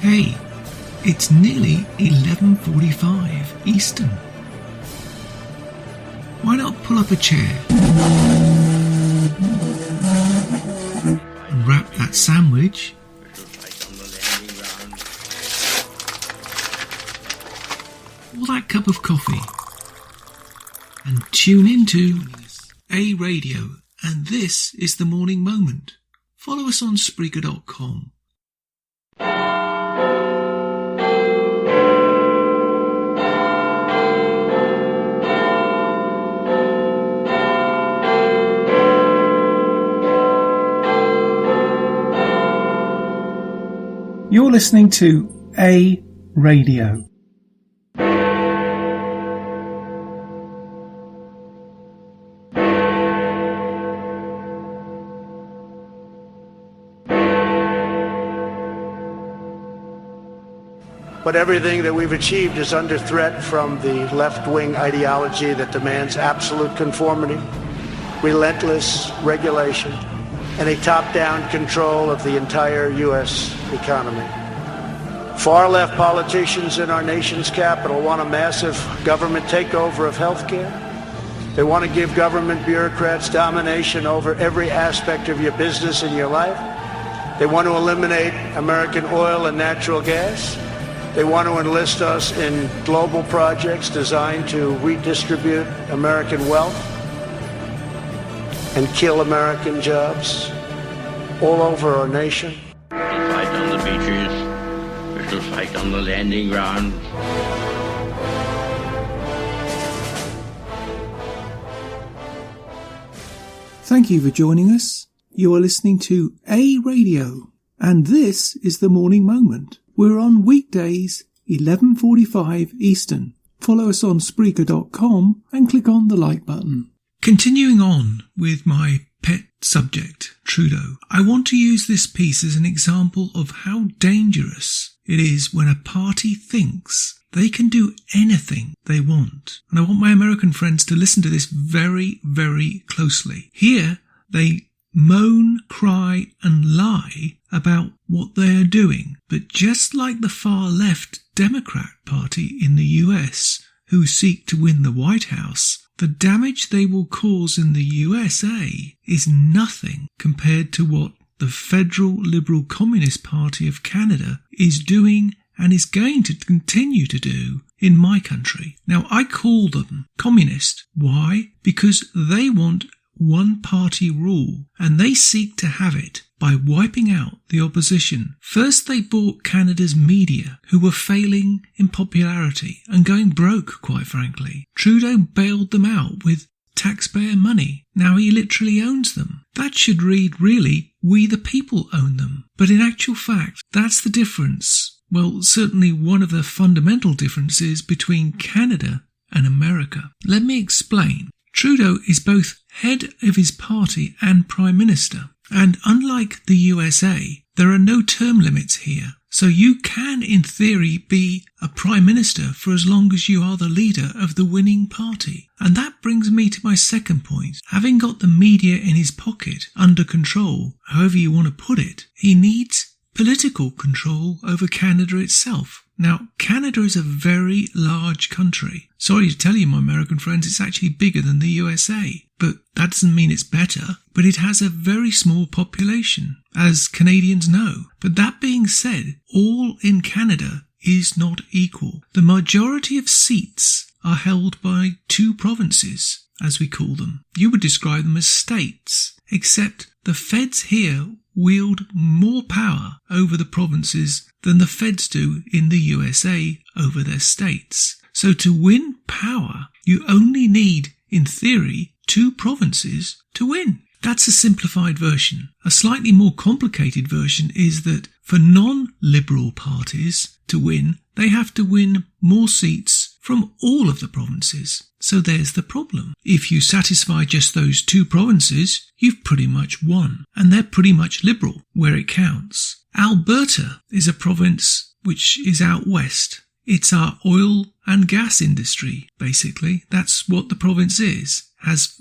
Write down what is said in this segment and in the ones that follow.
Hey, it's nearly 11:45 Eastern. Why not pull up a chair and wrap that sandwich or that cup of coffee and tune into A Radio, and this is the Morning Moment. Follow us on Spreaker.com. You're listening to A Radio. But everything that we've achieved is under threat from the left-wing ideology that demands absolute conformity, relentless regulation, and a top-down control of the entire U.S. economy. Far-left politicians in our nation's capital want a massive government takeover of healthcare. They want to give government bureaucrats domination over every aspect of your business and your life. They want to eliminate American oil and natural gas. They want to enlist us in global projects designed to redistribute American wealth and kill American jobs all over our nation. We shall fight on the beaches. We shall fight on the landing grounds. Thank you for joining us. You are listening to A Radio, and this is the Morning Moment. We're on weekdays, 11:45 Eastern. Follow us on Spreaker.com and click on the like button. Continuing on with my pet subject, Trudeau, I want to use this piece as an example of how dangerous it is when a party thinks they can do anything they want. And I want my American friends to listen to this very, very closely. Here, they moan, cry and lie about what they are doing. But just like the far left Democrat Party in the US, who seek to win the White House, the damage they will cause in the USA is nothing compared to what the Federal Liberal Communist Party of Canada is doing and is going to continue to do in my country. Now, I call them communist. Why? Because they want one-party rule, and they seek to have it by wiping out the opposition. First, they bought Canada's media, who were failing in popularity and going broke, quite frankly. Trudeau bailed them out with taxpayer money. Now he literally owns them. That should read, really, we the people own them. But in actual fact, that's the difference. Well, certainly one of the fundamental differences between Canada and America. Let me explain. Trudeau is both head of his party and Prime Minister. And unlike the USA, there are no term limits here. So you can, in theory, be a Prime Minister for as long as you are the leader of the winning party. And that brings me to my second point. Having got the media in his pocket, under control, however you want to put it, he needs political control over Canada itself. Now, Canada is a very large country. Sorry to tell you, my American friends, it's actually bigger than the USA. But that doesn't mean it's better. But it has a very small population, as Canadians know. But that being said, all in Canada is not equal. The majority of seats are held by two provinces, as we call them. You would describe them as states, except the feds here wield more power over the provinces than the feds do in the USA over their states. So to win power, you only need, in theory, two provinces to win. That's a simplified version. A slightly more complicated version is that for non-liberal parties to win, they have to win more seats from all of the provinces. So there's the problem. If you satisfy just those two provinces, you've pretty much won. And they're pretty much liberal where it counts. Alberta is a province which is out west. It's our oil and gas industry, basically. That's what the province is. Has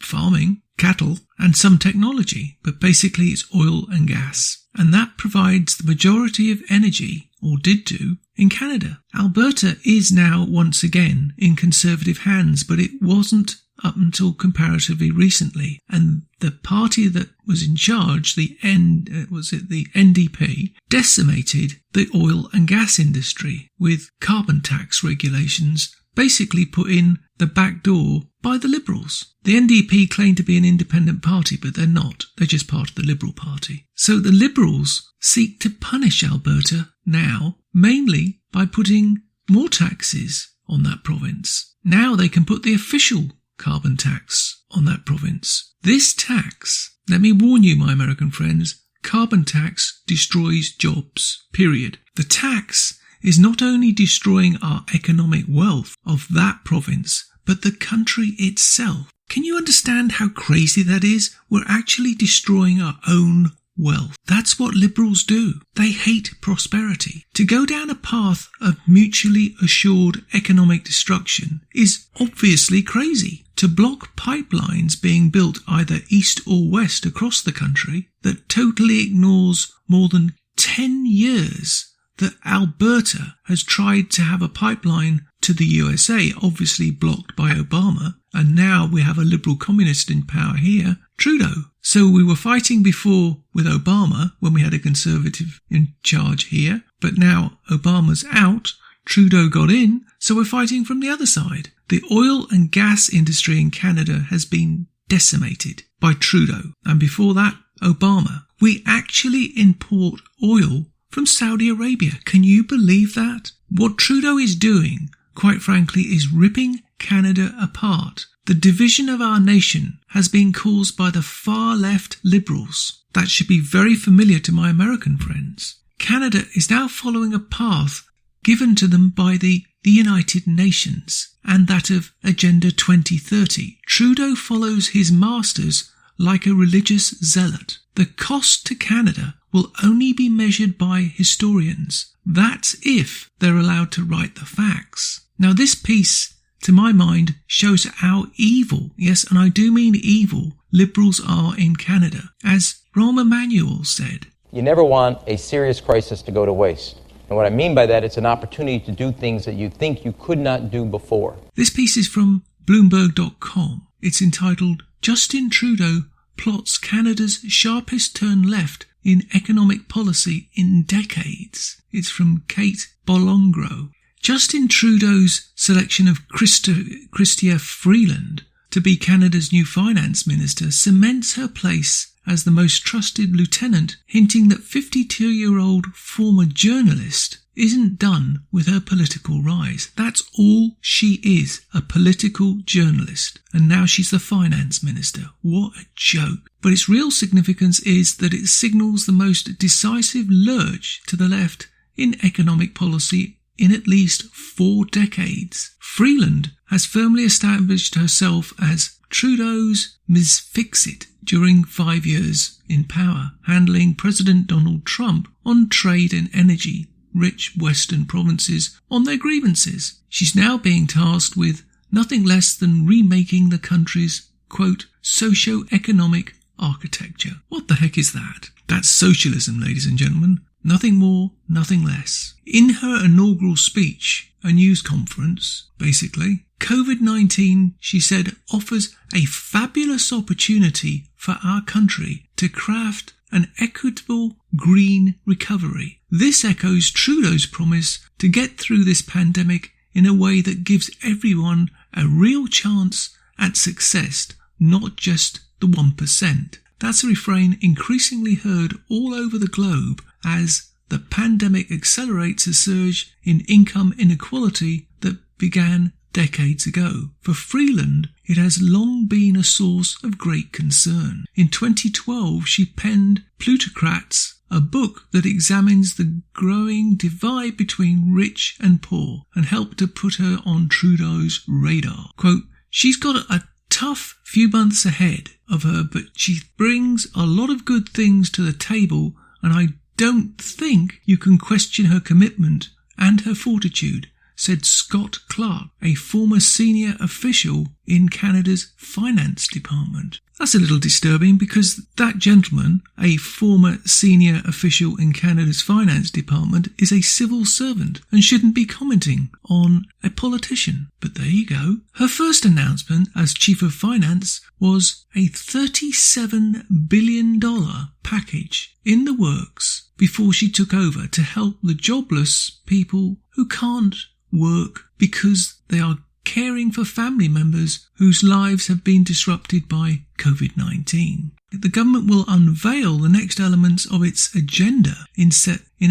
farming, cattle, and some technology, but basically it's oil and gas. and that provides the majority of energy, or did do, in Canada. Alberta is now once again in Conservative hands, but it wasn't up until comparatively recently, and the party that was in charge, the NDP, decimated the oil and gas industry with carbon tax regulations basically put in the back door by the Liberals. The NDP claim to be an independent party, but they're not. They're just part of the Liberal Party. So the Liberals seek to punish Alberta now, mainly by putting more taxes on that province. Now they can put the official carbon tax on that province. This tax, let me warn you, my American friends, carbon tax destroys jobs, period. The tax is not only destroying our economic wealth of that province, but the country itself. Can you understand how crazy that is? We're actually destroying our own wealth. That's what Liberals do. They hate prosperity. To go down a path of mutually assured economic destruction is obviously crazy. To block pipelines being built either east or west across the country that totally ignores more than 10 years that Alberta has tried to have a pipeline to the USA, obviously blocked by Obama, and now we have a Liberal communist in power here, Trudeau. So we were fighting before with Obama when we had a Conservative in charge here, but now Obama's out, Trudeau got in, so we're fighting from the other side. The oil and gas industry in Canada has been decimated by Trudeau, and before that, Obama. We actually import oil from Saudi Arabia. Can you believe that? What Trudeau is doing, quite frankly, is ripping Canada apart. The division of our nation has been caused by the far left Liberals. That should be very familiar to my American friends. Canada is now following a path given to them by the United Nations and that of Agenda 2030. Trudeau follows his masters like a religious zealot. The cost to Canada will only be measured by historians. That's if they're allowed to write the facts. Now this piece, to my mind, shows how evil, yes, and I do mean evil, Liberals are in Canada. As Rahm Emanuel said, you never want a serious crisis to go to waste. And what I mean by that, it's an opportunity to do things that you think you could not do before. This piece is from Bloomberg.com. It's entitled, Justin Trudeau plots Canada's sharpest turn left in economic policy in decades. It's from Kate Bolongro. Justin Trudeau's selection of Chrystia Freeland to be Canada's new finance minister cements her place as the most trusted lieutenant, hinting that 52-year-old former journalist isn't done with her political rise. That's all she is, a political journalist. And now she's the finance minister. What a joke. But its real significance is that it signals the most decisive lurch to the left in economic policy in at least 4 decades. Freeland has firmly established herself as Trudeau's Ms. Fix-It during 5 years in power, handling President Donald Trump on trade and energy, rich Western provinces on their grievances. She's now being tasked with nothing less than remaking the country's, quote, socio-economic architecture. What the heck is that? That's socialism, ladies and gentlemen. Nothing more, nothing less. In her inaugural speech, a news conference, basically, COVID-19, she said, offers a fabulous opportunity for our country to craft an equitable green recovery. This echoes Trudeau's promise to get through this pandemic in a way that gives everyone a real chance at success, not just the 1%. That's a refrain increasingly heard all over the globe as the pandemic accelerates a surge in income inequality that began decades ago. For Freeland, it has long been a source of great concern. In 2012, she penned Plutocrats, a book that examines the growing divide between rich and poor, and helped to put her on Trudeau's radar. Quote, she's got a tough few months ahead of her, but she brings a lot of good things to the table, and I don't think you can question her commitment and her fortitude. said Scott Clark, a former senior official in Canada's finance department. That's a little disturbing because that gentleman, a former senior official in Canada's finance department, is a civil servant and shouldn't be commenting on a politician. But there you go. Her first announcement as chief of finance was a $37 billion package in the works before she took over to help the jobless people who can't work because they are caring for family members whose lives have been disrupted by COVID-19. The government will unveil the next elements of its agenda in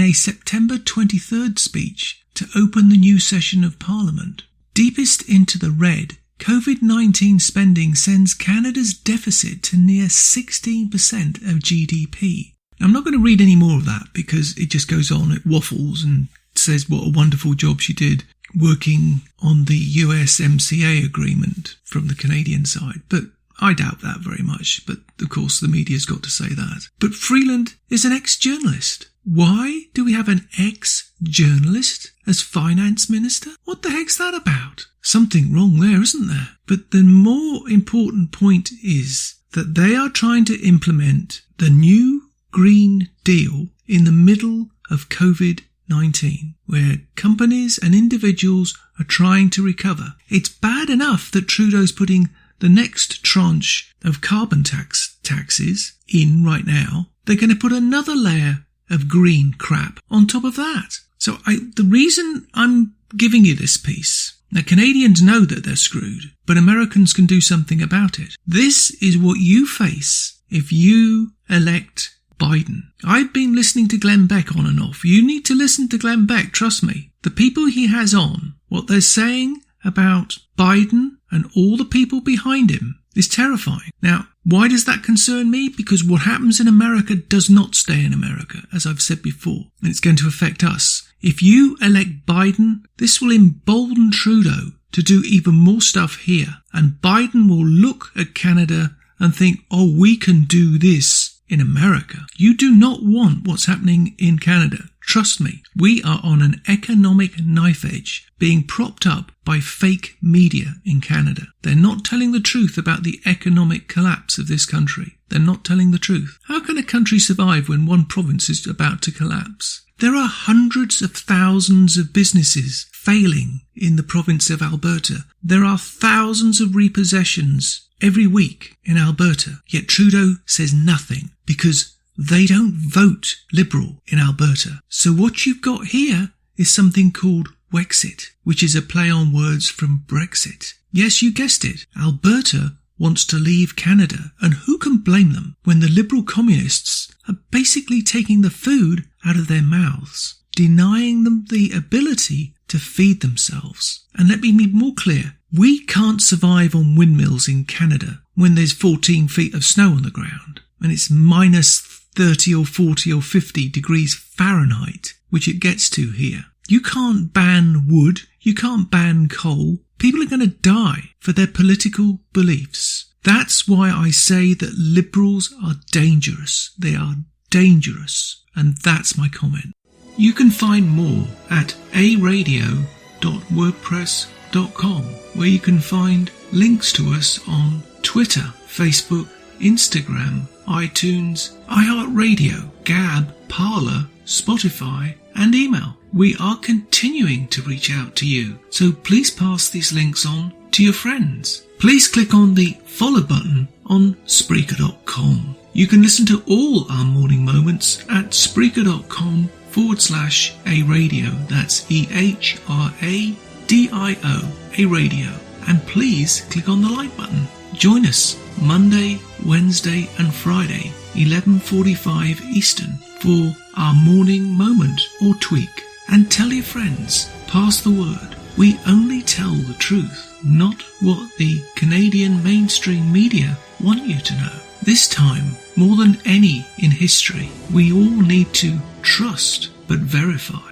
a September 23rd speech to open the new session of Parliament. Deepest into the red, COVID-19 spending sends Canada's deficit to near 16% of GDP. I'm not going to read any more of that because it just goes on, it waffles and says what a wonderful job she did working on the USMCA agreement from the Canadian side. But I doubt that very much. But of course the media's got to say that. But Freeland is an ex-journalist. Why do we have an ex-journalist as finance minister? What the heck's that about? Something wrong there, isn't there? But the more important point is that they are trying to implement the new Green Deal in the middle of COVID-19, where companies and individuals are trying to recover. It's bad enough that Trudeau's putting the next tranche of carbon taxes in right now. They're going to put another layer of green crap on top of that. So the reason I'm giving you this piece, now Canadians know that they're screwed, but Americans can do something about it. This is what you face if you elect Biden. I've been listening to Glenn Beck on and off. You need to listen to Glenn Beck, trust me. The people he has on, what they're saying about Biden and all the people behind him is terrifying. Now, why does that concern me? Because what happens in America does not stay in America, as I've said before, and it's going to affect us. If you elect Biden, this will embolden Trudeau to do even more stuff here, and Biden will look at Canada and think, oh, we can do this in America. You do not want what's happening in Canada. Trust me, we are on an economic knife edge being propped up by fake media in Canada. They're not telling the truth about the economic collapse of this country. They're not telling the truth. How can a country survive when one province is about to collapse? There are hundreds of thousands of businesses failing in the province of Alberta. There are thousands of repossessions every week in Alberta. Yet Trudeau says nothing because they don't vote Liberal in Alberta. So what you've got here is something called Wexit, which is a play on words from Brexit. Yes, you guessed it. Alberta wants to leave Canada, and who can blame them when the Liberal communists are basically taking the food out of their mouths, denying them the ability to feed themselves. And let me be more clear. We can't survive on windmills in Canada when there's 14 feet of snow on the ground and it's minus 30 or 40 or 50 degrees Fahrenheit, which it gets to here. You can't ban wood. You can't ban coal. People are going to die for their political beliefs. That's why I say that Liberals are dangerous. They are dangerous. And that's my comment. You can find more at aradio.wordpress.com, where you can find links to us on Twitter, Facebook, Instagram, iTunes, iHeartRadio, Gab, Parler, Spotify, and email. We are continuing to reach out to you, so please pass these links on to your friends. Please click on the follow button on Spreaker.com. You can listen to all our morning moments at Spreaker.com/A-Radio. That's EHRADIO, a radio. And please click on the like button. Join us Monday, Wednesday and Friday, 11:45 Eastern, for our morning moment or tweak. And tell your friends, pass the word. We only tell the truth, not what the Canadian mainstream media want you to know. This time, more than any in history, we all need to trust but verify.